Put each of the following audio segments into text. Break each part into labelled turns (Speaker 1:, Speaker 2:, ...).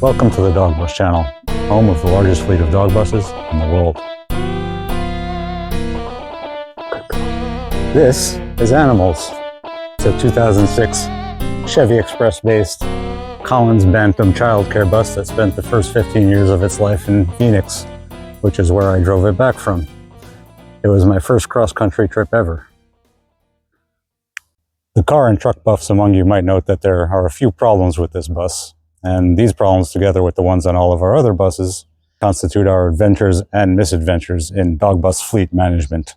Speaker 1: Welcome to the Dogbus channel, home of the largest fleet of dog buses in the world. This is AN1MALS. It's a 2006 Chevy Express-based Collins Bantam childcare bus that spent the first 15 years of its life in Phoenix, which is where I drove it back from. It was my first cross-country trip ever. The car and truck buffs among you might note that there are a few problems with this bus, and these problems, together with the ones on all of our other buses, constitute our adventures and misadventures in Dogbus fleet management.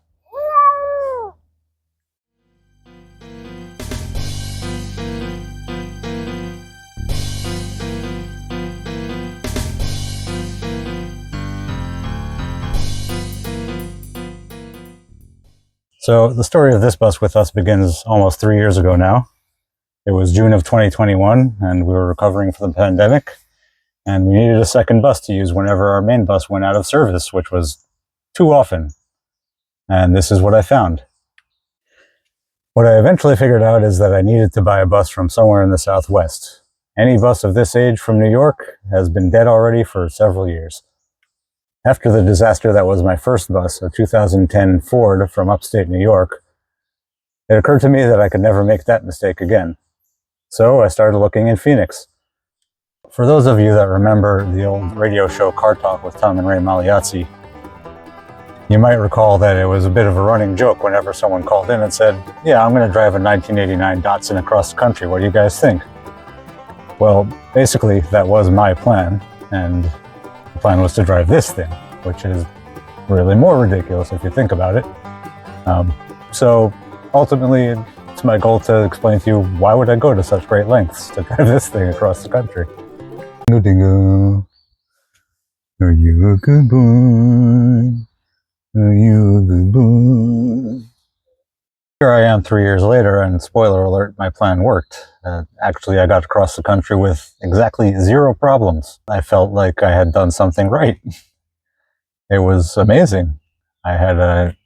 Speaker 1: So the story of this bus with us begins almost 3 years ago now. It was June of 2021, and we were recovering from the pandemic, and we needed a second bus to use whenever our main bus went out of service, which was too often. And this is what I found. What I eventually figured out is that I needed to buy a bus from somewhere in the Southwest. Any bus of this age from New York has been dead already for several years. After the disaster that was my first bus, a 2010 Ford from upstate New York, it occurred to me that I could never make that mistake again. So I started looking in Phoenix. For those of you that remember the old radio show Car Talk with Tom and Ray Magliazzi, you might recall that it was a bit of a running joke whenever someone called in and said, "Yeah, I'm going to drive a 1989 Datsun across the country. What do you guys think?" Well, basically that was my plan, and the plan was to drive this thing, which is really more ridiculous if you think about it. So ultimately, it's my goal to explain to you why would I go to such great lengths to drive this thing across the country. Dingo dingo, are you a good boy? Are you a good boy? Here I am 3 years later, and spoiler alert, my plan worked. Actually, I got across the country with exactly 0 problems. I felt like I had done something right. It was amazing. I had a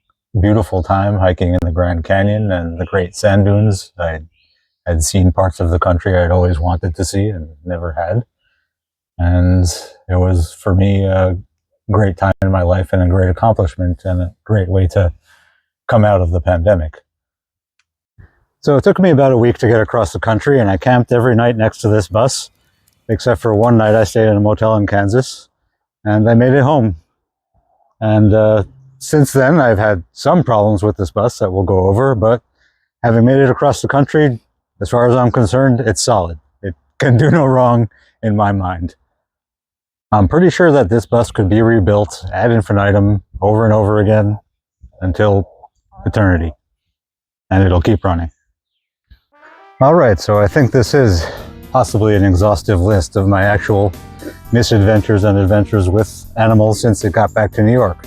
Speaker 1: beautiful time hiking in the Grand Canyon and the Great Sand Dunes. I had seen parts of the country I'd always wanted to see and never had. And it was, for me, a great time in my life and a great accomplishment and a great way to come out of the pandemic. So it took me about a week to get across the country, and I camped every night next to this bus, except for one night I stayed in a motel in Kansas, and I made it home. And since then, I've had some problems with this bus that we'll go over, but having made it across the country, as far as I'm concerned, it's solid. It can do no wrong in my mind. I'm pretty sure that this bus could be rebuilt ad infinitum over and over again until eternity, and it'll keep running. All right, so I think this is possibly an exhaustive list of my actual misadventures and adventures with AN1MALS since it got back to New York.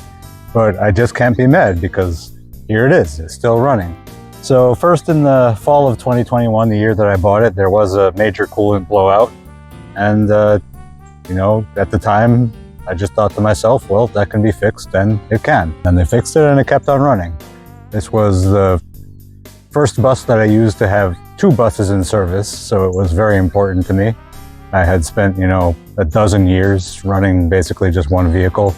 Speaker 1: But I just can't be mad because here it is, it's still running. So first, in the fall of 2021, the year that I bought it, there was a major coolant blowout. And, you know, at the time, I just thought to myself, well, that can be fixed, and it can. And they fixed it and it kept on running. This was the first bus that I used to have 2 buses in service, so it was very important to me. I had spent, you know, a dozen years running basically just one vehicle.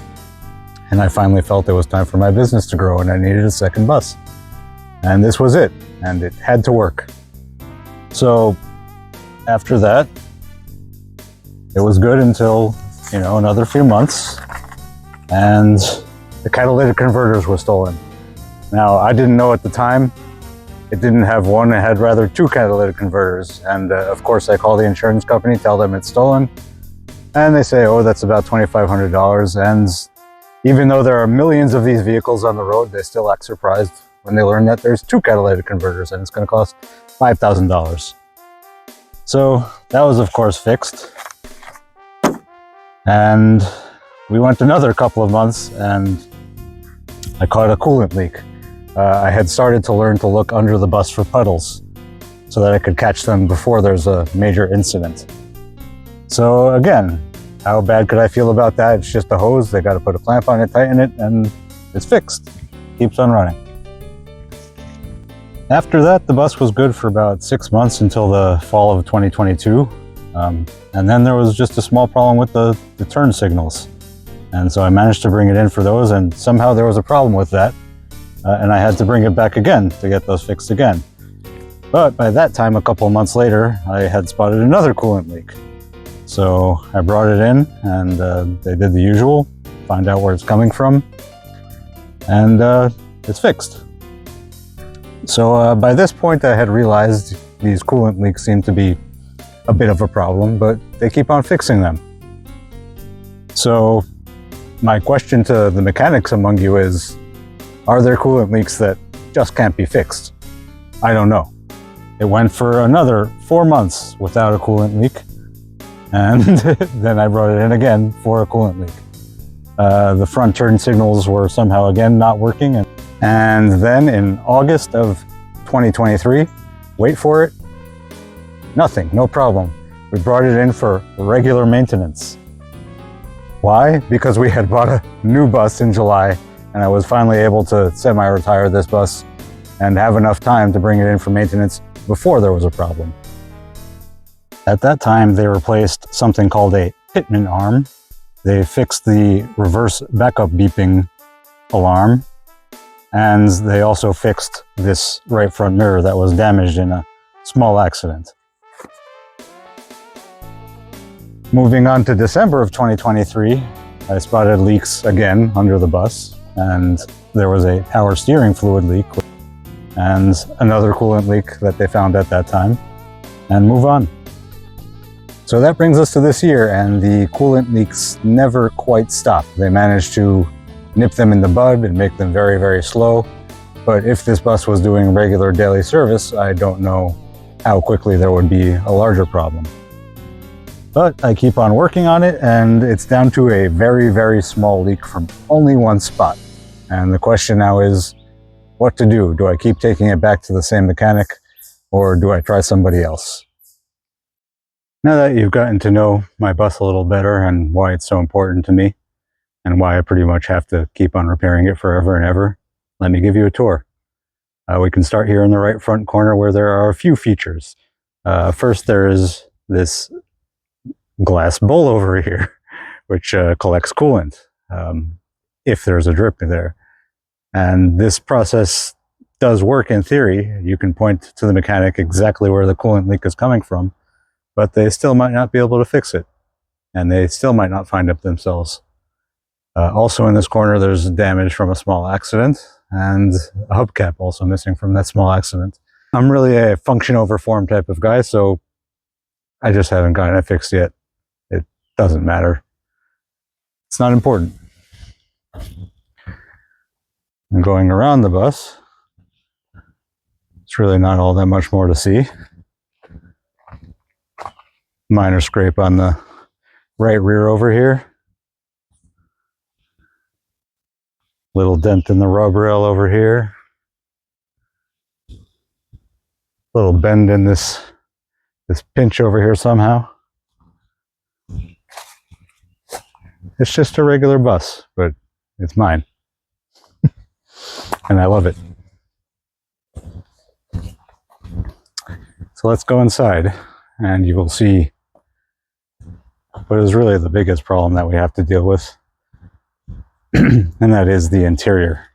Speaker 1: And I finally felt it was time for my business to grow and I needed a second bus. And this was it, and it had to work. So after that, it was good until, you know, another few months, and the catalytic converters were stolen. Now, I didn't know at the time. It didn't have one, it had rather 2 catalytic converters. And of course I call the insurance company, tell them it's stolen. And they say, oh, that's about $2,500. And even though there are millions of these vehicles on the road, they still act surprised when they learn that there's 2 catalytic converters and it's going to cost $5,000. So that was, of course, fixed. And we went another couple of months and I caught a coolant leak. I had started to learn to look under the bus for puddles so that I could catch them before there's a major incident. So again, how bad could I feel about that? It's just a hose, they got to put a clamp on it, tighten it, and it's fixed. Keeps on running. After that, the bus was good for about 6 months until the fall of 2022. And then there was just a small problem with the turn signals. And so I managed to bring it in for those, and somehow there was a problem with that. And I had to bring it back again to get those fixed again. But by that time, a couple of months later, I had spotted another coolant leak. So I brought it in, and they did the usual, find out where it's coming from, and it's fixed. So by this point, I had realized these coolant leaks seem to be a bit of a problem, but they keep on fixing them. So my question to the mechanics among you is, are there coolant leaks that just can't be fixed? I don't know. It went for another 4 months without a coolant leak, and then I brought it in again for a coolant leak. The front turn signals were somehow again not working, and then in August of 2023, wait for it, nothing, no problem. We brought it in for regular maintenance. Why? Because we had bought a new bus in July, and I was finally able to semi-retire this bus and have enough time to bring it in for maintenance before there was a problem. At that time, they replaced something called a pitman arm. They fixed the reverse backup beeping alarm, and they also fixed this right front mirror that was damaged in a small accident. Moving on to December of 2023, I spotted leaks again under the bus, and there was a power steering fluid leak and another coolant leak that they found at that time, and move on. So that brings us to this year, and the coolant leaks never quite stop. They managed to nip them in the bud and make them very, very slow. But if this bus was doing regular daily service, I don't know how quickly there would be a larger problem. But I keep on working on it, and it's down to a very, very small leak from only one spot. And the question now is what to do. Do I keep taking it back to the same mechanic, or do I try somebody else? Now that you've gotten to know my bus a little better and why it's so important to me, and why I pretty much have to keep on repairing it forever and ever, let me give you a tour. We can start here in the right front corner where there are a few features. First, there is this glass bowl over here, which collects coolant if there's a drip in there. And this process does work in theory. You can point to the mechanic exactly where the coolant leak is coming from, but they still might not be able to fix it, and they still might not find it themselves. Also in this corner, there's damage from a small accident, and a hubcap also missing from that small accident. I'm really a function over form type of guy, so I just haven't gotten it fixed yet. It doesn't matter. It's not important. And going around the bus, it's really not all that much more to see. Minor scrape on the right rear over here. Little dent in the rub rail over here. Little bend in this pinch over here somehow. It's just a regular bus, but it's mine. And I love it. So let's go inside, and you will see what is really the biggest problem that we have to deal with, and that is the interior.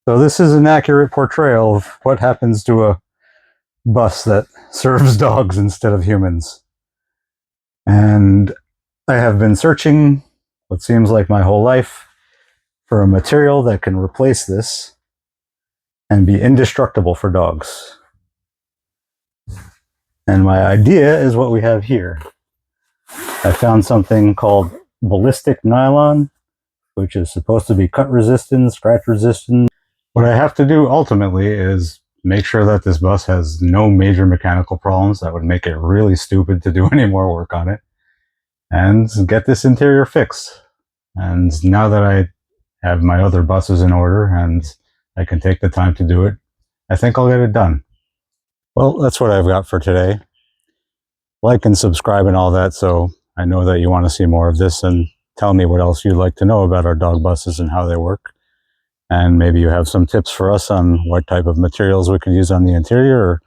Speaker 1: So this is an accurate portrayal of what happens to a bus that serves dogs instead of humans. And I have been searching what seems like my whole life for a material that can replace this and be indestructible for dogs. And my idea is what we have here. I found something called ballistic nylon, which is supposed to be cut resistant, scratch resistant. What I have to do ultimately is make sure that this bus has no major mechanical problems that would make it really stupid to do any more work on it, and get this interior fixed. And now that I have my other buses in order and I can take the time to do it, I think I'll get it done. Well, that's what I've got for today. Like and subscribe and all that, so I know that you want to see more of this, and tell me what else you'd like to know about our dog buses and how they work. And maybe you have some tips for us on what type of materials we could use on the interior, or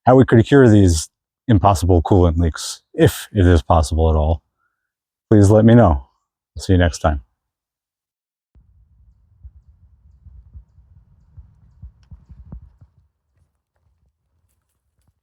Speaker 1: how we could cure these impossible coolant leaks, if it is possible at all. Please let me know. See you next time.